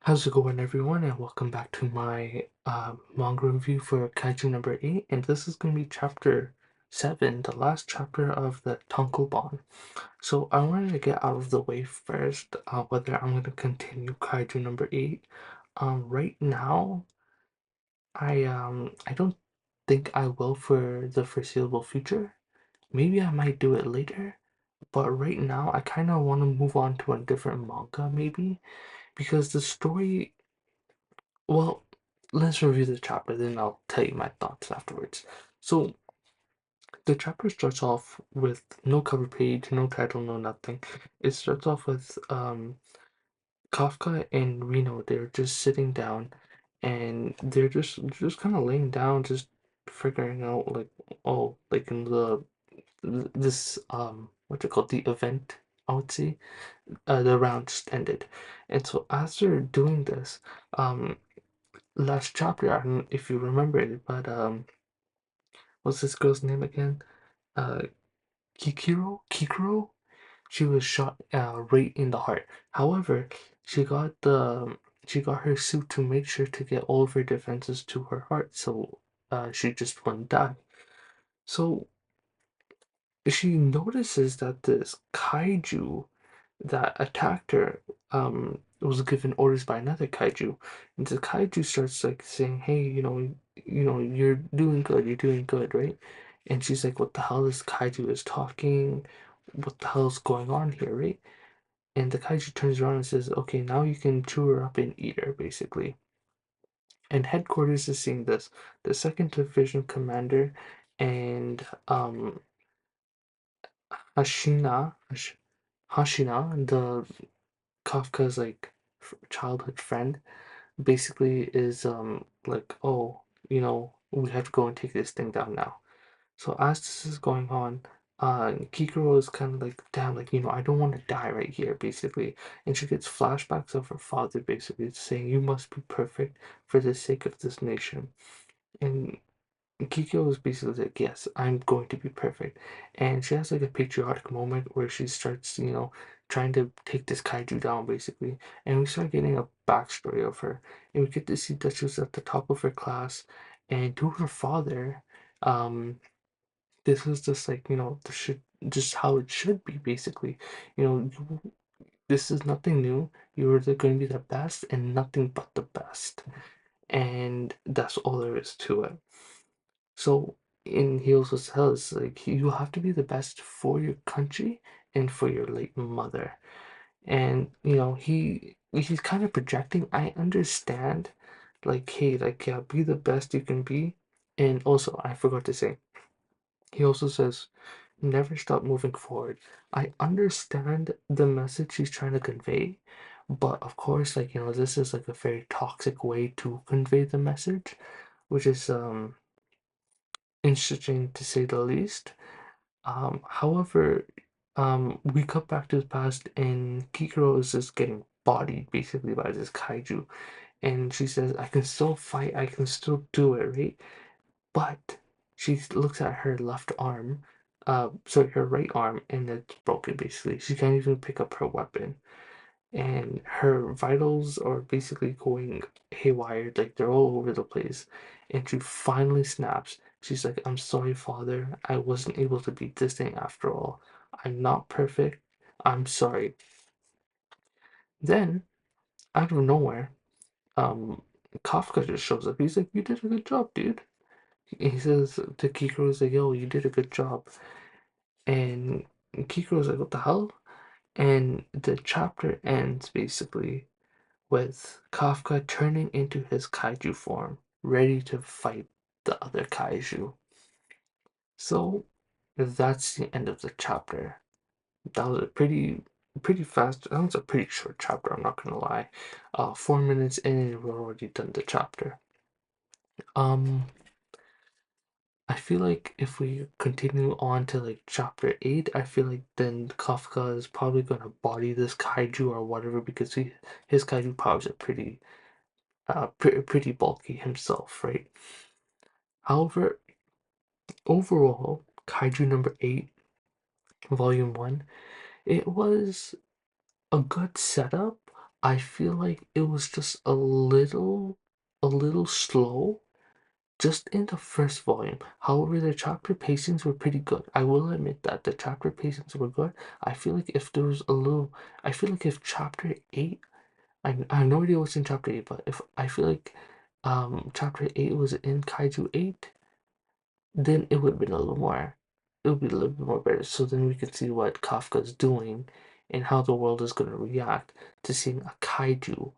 How's it going, everyone? And welcome back to my manga review for Kaiju number 8. And this is going to be chapter 7, the last chapter of the Tankobon. So I wanted to get out of the way first whether I'm going to continue Kaiju number 8. Right now, I don't think I will for the foreseeable future. Maybe I might do it later, but right now I kind of want to move on to a different manga, maybe, because the story. Well, let's review the chapter, then I'll tell you my thoughts afterwards. So, the chapter starts off with no cover page, no title, no nothing. It starts off with Kafka and Reno. They're just sitting down, and they're just kind of laying down, just figuring out like, oh, like in this what's it called, the event, I would say, the round just ended, and so as they're doing this, um last chapter, I don't know if you remember it, but what's this girl's name again? Uh, Kikuro. She was shot right in the heart. However, she got the she got her suit to make sure to get all of her defenses to her heart, so she just wouldn't die. So she notices that this kaiju that attacked her was given orders by another kaiju, and the kaiju starts like saying, hey, you're doing good, right? And she's like, what the hell, this kaiju is talking, what the hell's going on here, right? And the kaiju turns around and says, okay, now you can chew her up and eat her, basically. And headquarters is seeing this. The second division commander and Hashina, the Kafka's like childhood friend, basically is like, oh, we have to go and take this thing down now. So as this is going on, Kikuro is kind of like, damn, like, I don't want to die right here, basically. And she gets flashbacks of her father, basically saying, you must be perfect for the sake of this nation. And Kikyo is basically like, yes, I'm going to be perfect. And she has like a patriotic moment where she starts, trying to take this kaiju down, basically. And we start getting a backstory of her. And we get to see that she was at the top of her class. And to her father, um, this was just like, just how it should be, basically. This is nothing new. You're going to be the best and nothing but the best. And that's all there is to it. So in he also says like you have to be the best for your country and for your late mother. And he's kind of projecting. I understand, like, hey, like, yeah, be the best you can be. And also, I forgot to say, he also says, never stop moving forward. I understand the message he's trying to convey, but of course, like, this is like a very toxic way to convey the message, which is interesting to say the least. However, we cut back to the past, and Kikuro is just getting bodied basically by this kaiju, and she says, "I can still fight. I can still do it, right?" But she looks at her left arm, sorry, her right arm, and it's broken. Basically, she can't even pick up her weapon, and her vitals are basically going haywire, like they're all over the place. And she finally snaps. She's like, I'm sorry, father. I wasn't able to beat this thing after all. I'm not perfect. I'm sorry. Then, out of nowhere, um, Kafka just shows up. He's like, you did a good job, dude. He says to Kikuro, he's like, yo, you did a good job. And Kikuro's like, what the hell? And the chapter ends basically with Kafka turning into his kaiju form, ready to fight the other kaiju. So that's the end of the chapter. That was a pretty fast. That was a pretty short chapter. I'm not gonna lie. 4 minutes in, and we're already done the chapter. Um, I feel like if we continue on to like chapter 8, I feel like then Kafka is probably gonna body this kaiju or whatever because his kaiju powers are pretty bulky himself, right? However, overall, Kaiju number 8, Volume 1, it was a good setup, I feel like it was just a little slow just in the first volume. However, the chapter pacings were pretty good. I will admit that the chapter pacings were good. I feel like if there was a little, I feel like if chapter 8, I have no idea what's in chapter 8, but if I feel like chapter 8 was in Kaiju 8, then it would have been a little more, it would be a little bit more better. So then we could see what Kafka's doing and how the world is going to react to seeing a kaiju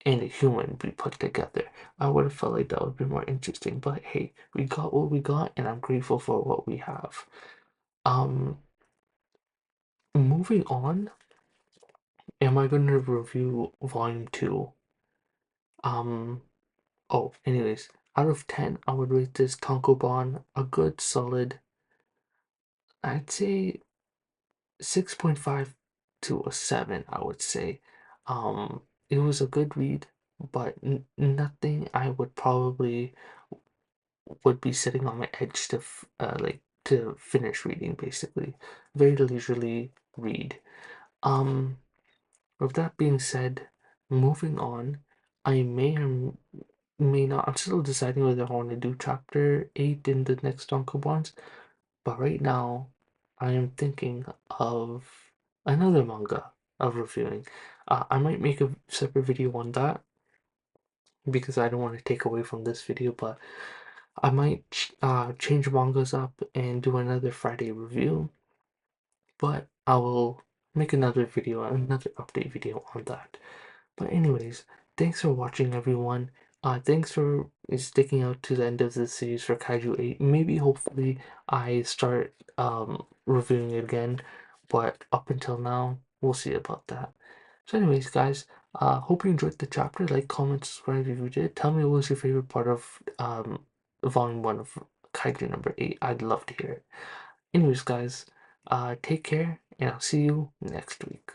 and a human be put together. I would have felt like that would be more interesting. But hey, we got what we got, and I'm grateful for what we have. Um, moving on, am I going to review Volume 2? Um, anyways, out of 10, I would rate this Tankobon a good solid, I'd say 6.5 to a 7, I would say. It was a good read, but nothing I would be sitting on my edge to to finish reading, basically. Very leisurely read. Um, with that being said, moving on, I may or may not. I'm still deciding whether I want to do chapter 8 in the next Donkobons, but right now, I am thinking of another manga of reviewing. I might make a separate video on that because I don't want to take away from this video, but I might change mangas up and do another Friday review, but I will make another video, another update video on that. But anyways, thanks for watching, everyone. Thanks for sticking out to the end of this series for Kaiju 8. Maybe, hopefully, I start reviewing it again, but up until now, we'll see about that. So anyways, guys, hope you enjoyed the chapter. Like, comment, subscribe if you did. Tell me what was your favorite part of volume 1 of Kaiju number 8. I'd love to hear it. Anyways, guys, take care, and I'll see you next week.